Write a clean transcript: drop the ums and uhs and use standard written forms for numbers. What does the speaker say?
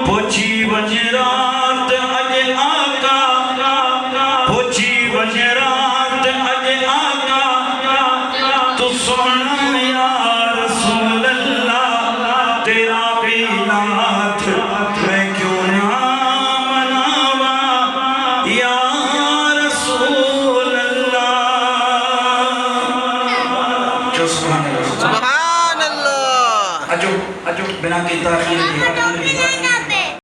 پوچھی وجہ رات اج آقا پوچھی وجہ رات اج آقا تو سونا یا رسول اللہ تیرا بھی نات میں کیوں نہ مناوا یا رسول اللہ جو سبحان اللہ سبحان اللہ اجو بنا کی تاخیر کی